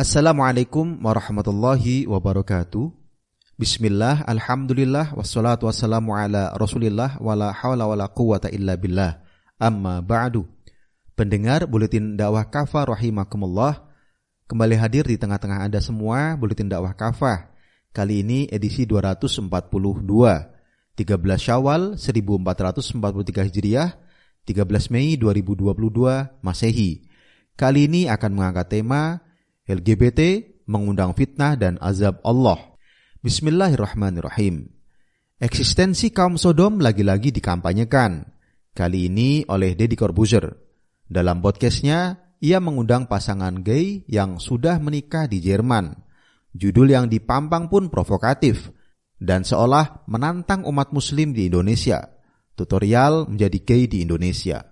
Assalamualaikum warahmatullahi wabarakatuh. Bismillah, alhamdulillah, wassalatu wassalamu ala rasulillah, wala hawla wala quwata illa billah. Amma ba'du. Pendengar Buletin Dakwah Kafah rahimakumullah, kembali hadir di tengah-tengah Anda semua Buletin Dakwah Kafah. Kali ini edisi 242, 13 Syawal 1443 Hijriah, 13 Mei 2022 Masehi. Kali ini akan mengangkat tema LGBT mengundang fitnah dan azab Allah. Bismillahirrahmanirrahim. Eksistensi kaum Sodom lagi-lagi dikampanyekan. Kali ini oleh Deddy Corbuzier. Dalam podcastnya, ia mengundang pasangan gay yang sudah menikah di Jerman. Judul yang dipampang pun provokatif dan seolah menantang umat muslim di Indonesia. Tutorial menjadi gay di Indonesia.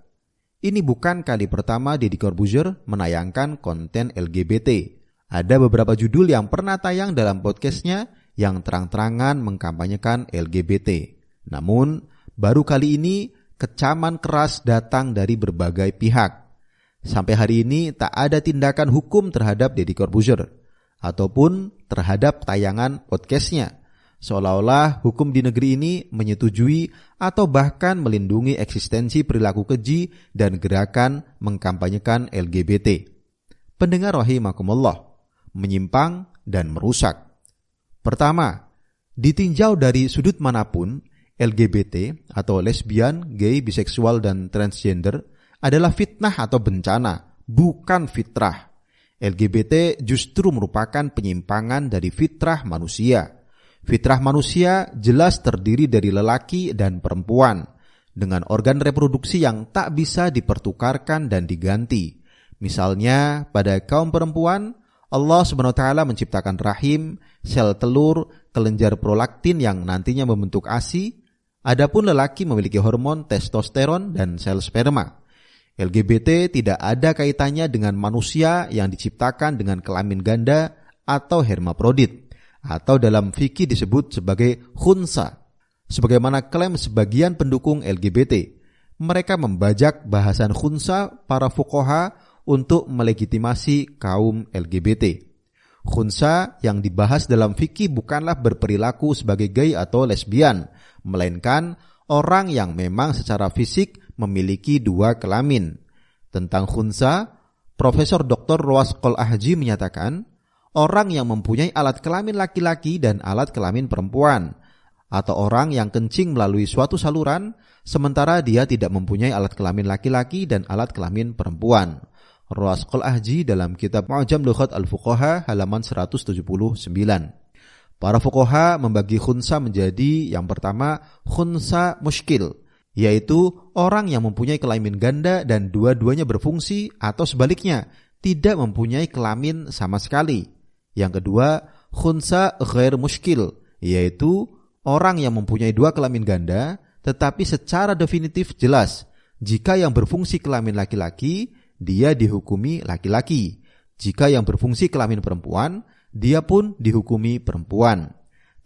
Ini bukan kali pertama Deddy Corbuzier menayangkan konten LGBT. Ada beberapa judul yang pernah tayang dalam podcastnya yang terang-terangan mengkampanyekan LGBT. Namun, baru kali ini kecaman keras datang dari berbagai pihak. Sampai hari ini tak ada tindakan hukum terhadap Deddy Corbuzier ataupun terhadap tayangan podcastnya. Seolah-olah hukum di negeri ini menyetujui atau bahkan melindungi eksistensi perilaku keji dan gerakan mengkampanyekan LGBT. Pendengar rahimakumullah, menyimpang dan merusak. Pertama, ditinjau dari sudut manapun, LGBT atau lesbian, gay, biseksual, dan transgender adalah fitnah atau bencana, bukan fitrah. LGBT justru merupakan penyimpangan dari fitrah manusia. Fitrah manusia jelas terdiri dari lelaki dan perempuan dengan organ reproduksi yang tak bisa dipertukarkan dan diganti. Misalnya pada kaum perempuan, Allah SWT menciptakan rahim, sel telur, kelenjar prolaktin yang nantinya membentuk ASI. Adapun lelaki memiliki hormon testosteron dan sel sperma. LGBT tidak ada kaitannya dengan manusia yang diciptakan dengan kelamin ganda atau hermaprodit, atau dalam fikih disebut sebagai khunsa. Sebagaimana klaim sebagian pendukung LGBT, mereka membajak bahasan khunsa para fuqaha untuk melegitimasi kaum LGBT. Khunsa yang dibahas dalam fikih bukanlah berperilaku sebagai gay atau lesbian, melainkan orang yang memang secara fisik memiliki dua kelamin. Tentang khunsa, Profesor Dr. Roas Qol-Ahji menyatakan, orang yang mempunyai alat kelamin laki-laki dan alat kelamin perempuan, atau orang yang kencing melalui suatu saluran, sementara dia tidak mempunyai alat kelamin laki-laki dan alat kelamin perempuan. Roas Qol-Ahji dalam kitab Mu'jam Lughat Al-Fuqaha halaman 179. Para fuqaha membagi khunsa menjadi yang pertama khunsa muskil, yaitu orang yang mempunyai kelamin ganda dan dua-duanya berfungsi atau sebaliknya tidak mempunyai kelamin sama sekali. Yang kedua, khunsa ghair muskil, yaitu orang yang mempunyai dua kelamin ganda, tetapi secara definitif jelas, jika yang berfungsi kelamin laki-laki, dia dihukumi laki-laki. Jika yang berfungsi kelamin perempuan, dia pun dihukumi perempuan.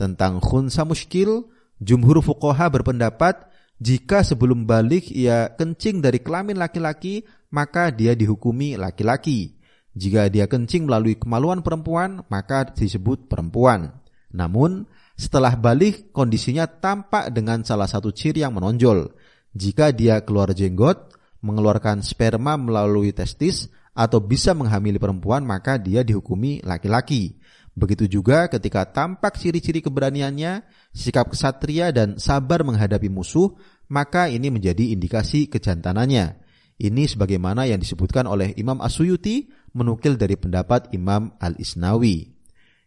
Tentang khunsa muskil, jumhur fuqaha berpendapat, jika sebelum balik ia kencing dari kelamin laki-laki, maka dia dihukumi laki-laki. Jika dia kencing melalui kemaluan perempuan, maka disebut perempuan. Namun, setelah balik, kondisinya tampak dengan salah satu ciri yang menonjol. Jika dia keluar jenggot, mengeluarkan sperma melalui testis, atau bisa menghamili perempuan, maka dia dihukumi laki-laki. Begitu juga ketika tampak ciri-ciri keberaniannya, sikap kesatria dan sabar menghadapi musuh, maka ini menjadi indikasi kejantanannya. Ini sebagaimana yang disebutkan oleh Imam As-Suyuti menukil dari pendapat Imam Al-Isnawi.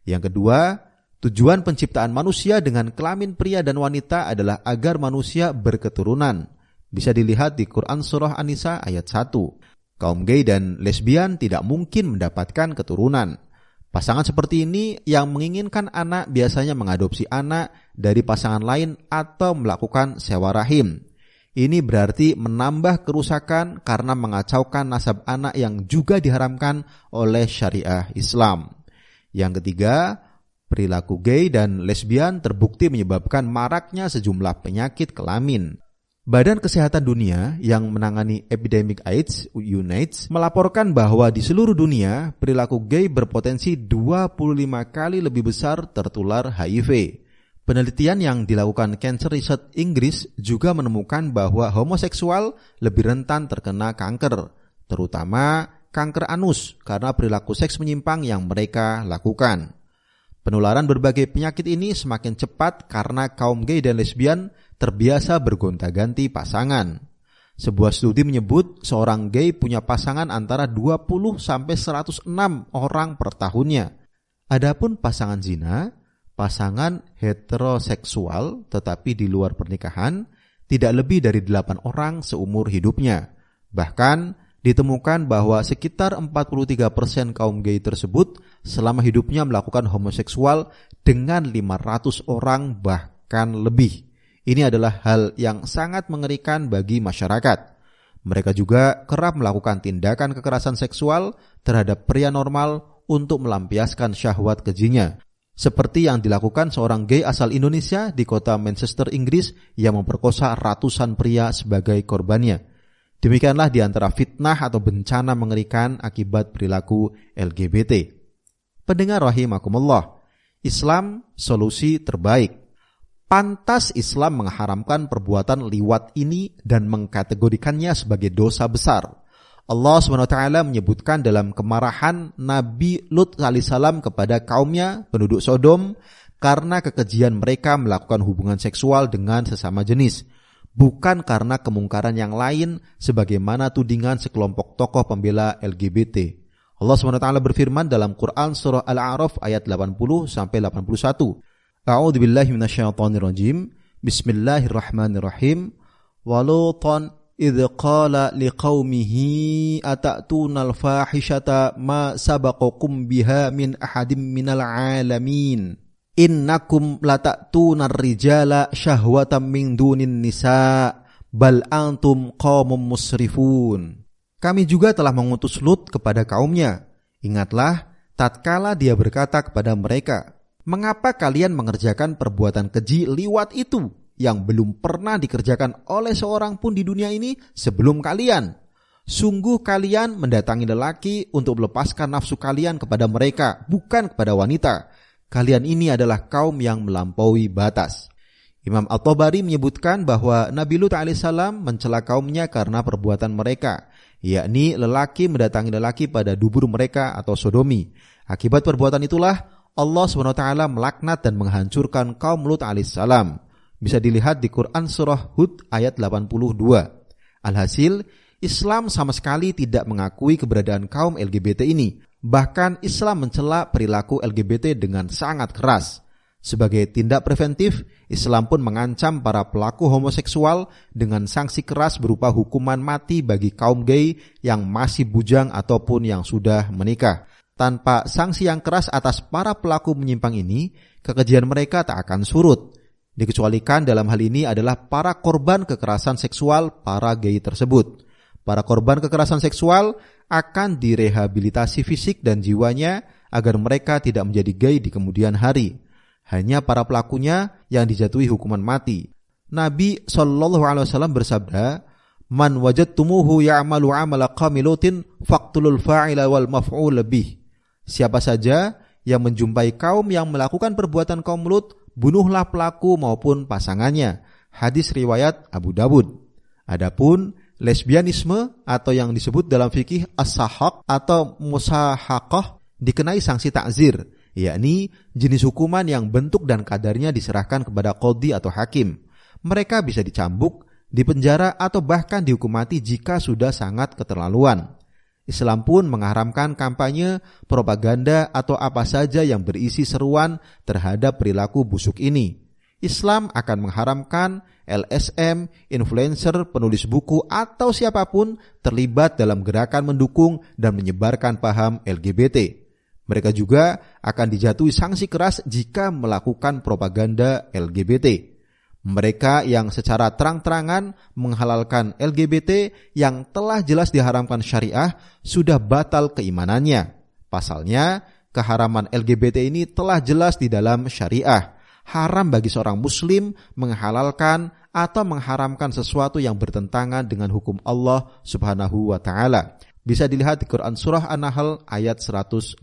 Yang kedua, tujuan penciptaan manusia dengan kelamin pria dan wanita adalah agar manusia berketurunan. Bisa dilihat di Quran Surah An-Nisa ayat 1. Kaum gay dan lesbian tidak mungkin mendapatkan keturunan. Pasangan seperti ini yang menginginkan anak biasanya mengadopsi anak dari pasangan lain atau melakukan sewa rahim. Ini berarti menambah kerusakan karena mengacaukan nasab anak yang juga diharamkan oleh syariah Islam. Yang ketiga, perilaku gay dan lesbian terbukti menyebabkan maraknya sejumlah penyakit kelamin. Badan Kesehatan Dunia yang menangani epidemik AIDS, UNAIDS, melaporkan bahwa di seluruh dunia perilaku gay berpotensi 25 kali lebih besar tertular HIV. Penelitian yang dilakukan Cancer Research Inggris juga menemukan bahwa homoseksual lebih rentan terkena kanker, terutama kanker anus karena perilaku seks menyimpang yang mereka lakukan. Penularan berbagai penyakit ini semakin cepat karena kaum gay dan lesbian terbiasa bergonta-ganti pasangan. Sebuah studi menyebut seorang gay punya pasangan antara 20 sampai 106 orang per tahunnya. Adapun pasangan zina, pasangan heteroseksual tetapi di luar pernikahan, tidak lebih dari 8 orang seumur hidupnya. Bahkan ditemukan bahwa sekitar 43% kaum gay tersebut selama hidupnya melakukan homoseksual dengan 500 orang bahkan lebih. Ini adalah hal yang sangat mengerikan bagi masyarakat. Mereka juga kerap melakukan tindakan kekerasan seksual terhadap pria normal untuk melampiaskan syahwat kejinya. Seperti yang dilakukan seorang gay asal Indonesia di kota Manchester, Inggris yang memperkosa ratusan pria sebagai korbannya. Demikianlah di antara fitnah atau bencana mengerikan akibat perilaku LGBT. Pendengar rahimakumullah, Islam solusi terbaik. Pantas Islam mengharamkan perbuatan liwat ini dan mengkategorikannya sebagai dosa besar. Allah SWT menyebutkan dalam kemarahan Nabi Lut alaihissalam kepada kaumnya penduduk Sodom karena kekejian mereka melakukan hubungan seksual dengan sesama jenis, bukan karena kemungkaran yang lain sebagaimana tudingan sekelompok tokoh pembela LGBT. Allah SWT berfirman dalam Quran surah Al-A'raf ayat 80-81. A'udzu billahi minasyaitonir rajim. Bismillahirrahmanirrahim. Walutan idz qala liqaumihi atatuna al-fahishata ma sabaqakum biha min ahadim minal alamin. Innakum latatuna ar-rijala syahwatan min dunin nisa bal antum qaumun musrifun. Kami juga telah mengutus Lut kepada kaumnya. Ingatlah tatkala dia berkata kepada mereka, mengapa kalian mengerjakan perbuatan keji liwat itu yang belum pernah dikerjakan oleh seorang pun di dunia ini sebelum kalian? Sungguh kalian mendatangi lelaki untuk melepaskan nafsu kalian kepada mereka, bukan kepada wanita. Kalian ini adalah kaum yang melampaui batas. Imam At-Tabari menyebutkan bahwa Nabi Lut alaihissalam mencela kaumnya karena perbuatan mereka, yakni lelaki mendatangi lelaki pada dubur mereka atau sodomi. Akibat perbuatan itulah Allah SWT melaknat dan menghancurkan kaum Lut alaihissalam. Bisa dilihat di Quran surah Hud ayat 82. Alhasil, Islam sama sekali tidak mengakui keberadaan kaum LGBT ini. Bahkan Islam mencela perilaku LGBT dengan sangat keras. Sebagai tindak preventif, Islam pun mengancam para pelaku homoseksual dengan sanksi keras berupa hukuman mati bagi kaum gay yang masih bujang ataupun yang sudah menikah. Tanpa sanksi yang keras atas para pelaku menyimpang ini, kekejian mereka tak akan surut. Dikecualikan dalam hal ini adalah para korban kekerasan seksual para gay tersebut. Para korban kekerasan seksual akan direhabilitasi fisik dan jiwanya agar mereka tidak menjadi gay di kemudian hari. Hanya para pelakunya yang dijatuhi hukuman mati. Nabi SAW bersabda, "Man wajadtumuhu ya'malu 'amala qamilutin faqtulul fa'ila wal maf'ul bih." Siapa saja yang menjumpai kaum yang melakukan perbuatan kaum Lut, bunuhlah pelaku maupun pasangannya. Hadis riwayat Abu Dawud. Adapun lesbianisme atau yang disebut dalam fikih as-sahaq atau musahaqah dikenai sanksi ta'zir, yakni jenis hukuman yang bentuk dan kadarnya diserahkan kepada qadhi atau hakim. Mereka bisa dicambuk, dipenjara atau bahkan dihukum mati jika sudah sangat keterlaluan. Islam pun mengharamkan kampanye, propaganda atau apa saja yang berisi seruan terhadap perilaku busuk ini. Islam akan mengharamkan LSM, influencer, penulis buku atau siapapun terlibat dalam gerakan mendukung dan menyebarkan paham LGBT. Mereka juga akan dijatuhi sanksi keras jika melakukan propaganda LGBT. Mereka yang secara terang-terangan menghalalkan LGBT yang telah jelas diharamkan syariah sudah batal keimanannya. Pasalnya, keharaman LGBT ini telah jelas di dalam syariah. Haram bagi seorang muslim menghalalkan atau mengharamkan sesuatu yang bertentangan dengan hukum Allah Subhanahu wa taala. Bisa dilihat di Quran surah An-Nahl ayat 116.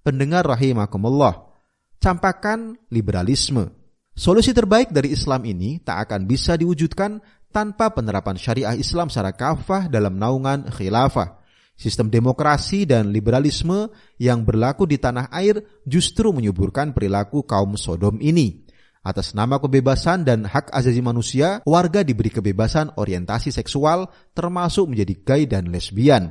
Pendengar rahimakumullah, campakan liberalisme. Solusi terbaik dari Islam ini tak akan bisa diwujudkan tanpa penerapan syariah Islam secara kafah dalam naungan khilafah. Sistem demokrasi dan liberalisme yang berlaku di tanah air justru menyuburkan perilaku kaum Sodom ini. Atas nama kebebasan dan hak asasi manusia, warga diberi kebebasan orientasi seksual termasuk menjadi gay dan lesbian.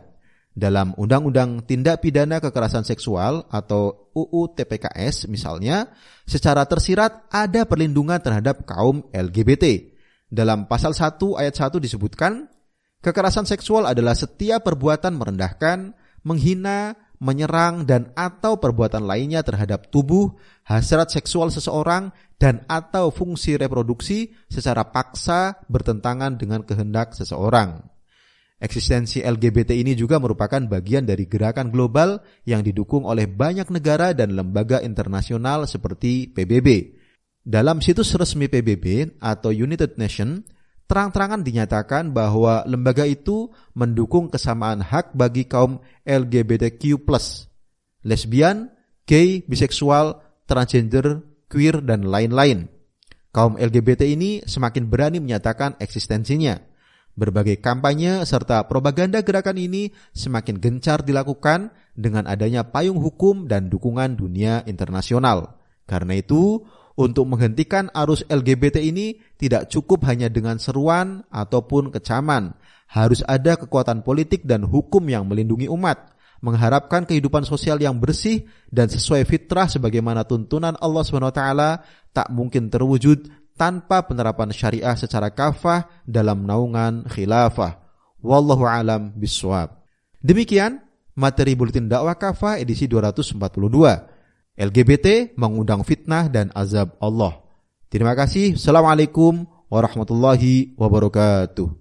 Dalam Undang-Undang Tindak Pidana Kekerasan Seksual atau UU TPKS misalnya, secara tersirat ada perlindungan terhadap kaum LGBT. Dalam pasal 1 ayat 1 disebutkan, kekerasan seksual adalah setiap perbuatan merendahkan, menghina, menyerang, dan atau perbuatan lainnya terhadap tubuh, hasrat seksual seseorang, dan atau fungsi reproduksi secara paksa bertentangan dengan kehendak seseorang. Eksistensi LGBT ini juga merupakan bagian dari gerakan global yang didukung oleh banyak negara dan lembaga internasional seperti PBB. Dalam situs resmi PBB atau United Nations, terang-terangan dinyatakan bahwa lembaga itu mendukung kesamaan hak bagi kaum LGBTQ+, lesbian, gay, biseksual, transgender, queer, dan lain-lain. Kaum LGBT ini semakin berani menyatakan eksistensinya. Berbagai kampanye serta propaganda gerakan ini semakin gencar dilakukan dengan adanya payung hukum dan dukungan dunia internasional. Karena itu, untuk menghentikan arus LGBT ini tidak cukup hanya dengan seruan ataupun kecaman. Harus ada kekuatan politik dan hukum yang melindungi umat, mengharapkan kehidupan sosial yang bersih dan sesuai fitrah sebagaimana tuntunan Allah SWT tak mungkin terwujud tanpa penerapan syariah secara kafah dalam naungan khilafah. Wallahu alam biswab. Demikian materi Buletin Dakwah Kafah edisi 242. LGBT mengundang fitnah dan azab Allah. Terima kasih. Assalamualaikum warahmatullahi wabarakatuh.